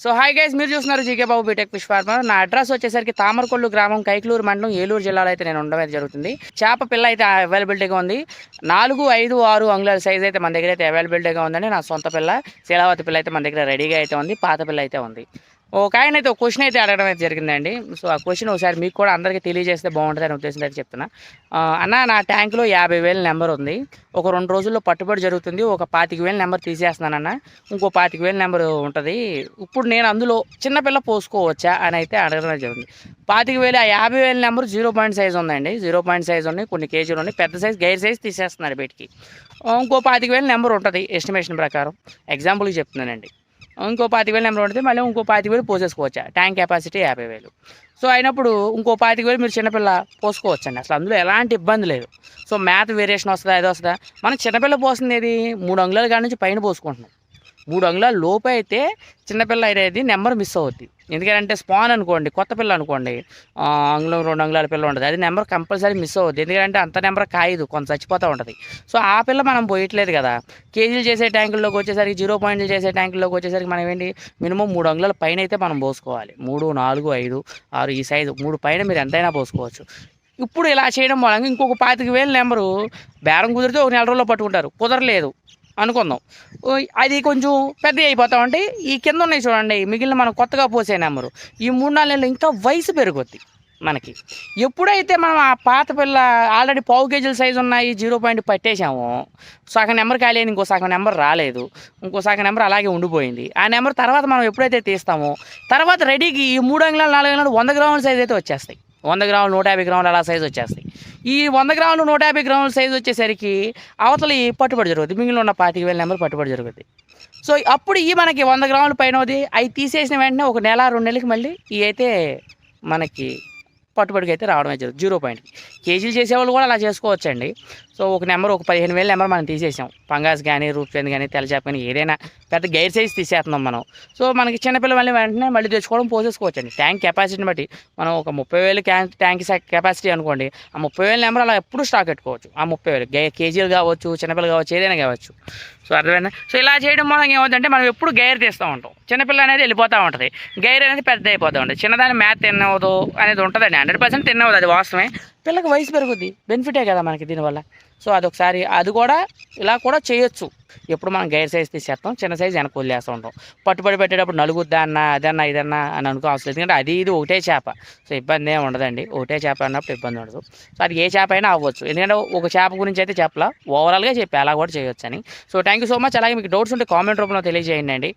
So hi guys, మీరు చూస్తున్నారు GK బాబు BTech fish farmer. నా అడ్రస్ వచ్చేసరికి తామరకొల్లు గ్రామం, కైకలూరు మండలం, ఏలూరు జిల్లాలో అయితే నేను ఉండడం అయితే జరుగుతుంది. చేప పిల్ల అయితే అవైలబిలిటీగా ఉంది. 4, 5, 6 అంగుళాల సైజ్ అయితే మన దగ్గర అయితే అవైలబిలిటీగా ఉందండి. నా సొంత పిల్ల శీలావతి పిల్ల అయితే మన దగ్గర రెడీగా అయితే ఉంది. పాత పిల్ల అయితే ఉంది. ఒక ఆయన అయితే ఒక క్వశ్చన్ అయితే అడగడం అయితే జరిగిందండి. సో ఆ క్వశ్చన్ ఒకసారి మీకు కూడా అందరికీ తెలియజేస్తే బాగుంటుంది అనే ఉద్దేశంతో అయితే చెప్తున్నా. అన్న, నా ట్యాంకులో 50,000 నెంబర్ ఉంది. ఒక 2 రోజుల్లో పట్టుబడి జరుగుతుంది. ఒక 25,000 నెంబర్ తీసేస్తున్నానన్న. ఇంకో 25,000 నెంబర్ ఉంటుంది. ఇప్పుడు నేను అందులో చిన్నపిల్ల పోసుకోవచ్చా అని అయితే అడగడం జరిగింది. 25,000 ఆ 50,000 నెంబర్ 0 సైజ్ ఉందండి. 0 సైజ్ ఉన్నాయి, కొన్ని కేజీలు ఉన్నాయి. పెద్ద సైజ్ గైర్ సైజ్ తీసేస్తున్నారు బయటికి. ఇంకో 25,000 నెంబర్ ఉంటుంది ఎస్టిమేషన్ ప్రకారం. ఎగ్జాంపుల్కి చెప్తున్నానండి. ఇంకో 25,000 నెంబర్ ఉంటుంది. మళ్ళీ ఇంకో 25,000 పోసేసుకోవచ్చా? Tank capacity 50,000. సో అయినప్పుడు ఇంకో 25,000 మీరు చిన్నపిల్ల పోసుకోవచ్చండి. అసలు అందులో ఎలాంటి ఇబ్బంది లేదు. సో మ్యాథ్ వేరియేషన్ వస్తుందా, ఏదో వస్తుందా? మనం చిన్నపిల్ల పోస్తుంది ఏది 3 అంగుళాల కాడి నుంచి పైన పోసుకుంటున్నాం. 3 అంగుళాల లోపు అయితే చిన్నపిల్ల అనేది నెంబర్ మిస్ అవుద్ది. ఎందుకంటే స్పాన్ అనుకోండి, కొత్త పిల్ల అనుకోండి, అంగుళం 2 అంగుళాల పిల్ల ఉంటుంది, అది నెంబర్ కంపల్సరీ మిస్ అవుద్ది. ఎందుకంటే అంత నెంబర్ కాయదు, కొంత చచ్చిపోతూ ఉంటుంది. సో ఆ పిల్ల మనం పోయట్లేదు కదా. కేజీలు చేసే ట్యాంకుల్లోకి వచ్చేసరికి, 0 చేసే ట్యాంకుల్లోకి వచ్చేసరికి మనం ఏంటి, మినిమం 3 అంగుళాల పైన అయితే మనం పోసుకోవాలి. 3, 4, 5, 6 ఈ సైజు 3 పైన మీరు ఎంతైనా పోసుకోవచ్చు. ఇప్పుడు ఇలా చేయడం మూలంగా ఇంకొక 25,000 నెంబరు బేరం కుదిరితే ఒక నెల రోజుల్లో పట్టుకుంటారు. కుదరలేదు అనుకుందాం, అది కొంచెం పెద్ద అయిపోతా ఉంటే ఈ కింద ఉన్నాయి చూడండి, మిగిలిన మనం కొత్తగా పోసే నెంబరు ఈ 3-4 నెలలు ఇంకా వయసు పెరుగుద్ది మనకి. ఎప్పుడైతే మనం ఆ పాత పిల్ల ఆల్రెడీ 1/2 కేజీల సైజు ఉన్నాయి 0 పట్టేసాము, సగం నెంబర్ ఖాళీ, ఇంకో సగం నెంబర్ రాలేదు, ఇంకో సగం నెంబర్ అలాగే ఉండిపోయింది. ఆ నెంబర్ తర్వాత మనం ఎప్పుడైతే తీస్తామో తర్వాత రెడీకి ఈ 3 అంగుళాలు 4 అంగుళాలు 100 గ్రాముల సైజ్ అయితే వచ్చేస్తాయి. 100 గ్రాములు 150 గ్రాములు అలా సైజు వచ్చేస్తాయి. ఈ 100 గ్రాములు 150 గ్రాముల సైజు వచ్చేసరికి అవతలి పట్టుబడి జరుగుతుంది, మిగిలిన ఉన్న 25,000 నెంబర్ పట్టుబడి జరుగుతుంది. సో అప్పుడు ఈ మనకి 100 గ్రాముల పైనది అవి తీసేసిన వెంటనే ఒక నెల 2 నెలలకి మళ్ళీ ఇవి అయితే మనకి పట్టుబడికి అయితే రావడమే జరుగుతుంది. 0 కేజీలు చేసేవాళ్ళు కూడా అలా చేసుకోవచ్చండి. సో ఒక నెంబర్, ఒక 15,000 నెంబర్ మనం తీసేసాం. పంగాస్ కానీ, రూప్చంద్ కానీ, తెల్లచేప కానీ, ఏదైనా పెద్ద గైర్ సైజ్ తీసేస్తున్నాం మనం. సో మనకి చిన్నపిల్ల మళ్ళీ వెంటనే మళ్ళీ తెచ్చుకోవడం, పోసేసుకోవచ్చండి. ట్యాంక్ కెపాసిటీని బట్టి మనం ఒక 30,000 ట్యాంక్ కెపాసిటీ అనుకోండి, ఆ 30,000 నెంబర్ అలా ఎప్పుడు స్టాక్ పెట్టుకోవచ్చు. ఆ 30,000 కేజీలు కావచ్చు, చిన్నపిల్ల కావచ్చు, ఏదైనా కావచ్చు. సో అర్థమైనా? సో ఇలా చేయడం మూలంగా ఏమవుతుందంటే మనం ఎప్పుడు గైర్ తీస్తూ ఉంటాం. చిన్నపిల్ల అనేది వెళ్ళిపోతూ ఉంటుంది, గైర్ అనేది పెద్ద అయిపోతూ ఉంటుంది. చిన్నదాన్ని మ్యాథ్ తిన్నవదు అనేది ఉంటుందండి, 100% తిన్నవదు, అది వాస్తవమే. పిల్లకి వయసు పెరుగుద్ది, బెనిఫిటే కదా మనకి దీనివల్ల. సో అదొకసారి అది కూడా ఇలా కూడా చేయొచ్చు. ఎప్పుడు మనం గైర్ సైజ్ తీసేస్తాం, చిన్న సైజ్ వెనక వదిలేస్తూ ఉంటాం. పట్టుబడి పెట్టేటప్పుడు నలుగుద్దా అన్న, అదన్నా ఇదన్నా అని అనుకోవాల్సి లేదు. ఎందుకంటే అది ఇది ఒకటే చేప, సో ఇబ్బంది ఏమి ఉండదండి. ఒకటే చేప అన్నప్పుడు ఇబ్బంది ఉండదు. సో అది ఏ చేప అయినా అవ్వచ్చు. ఎందుకంటే ఒక చేప గురించి అయితే చెప్పలా, ఓవరాల్గా చెప్పి అలా కూడా చేయొచ్చు అని. So thank you so much. అలాగే మీకు డౌట్స్ ఉంటే కామెంట్ రూపంలో తెలియజేయండి.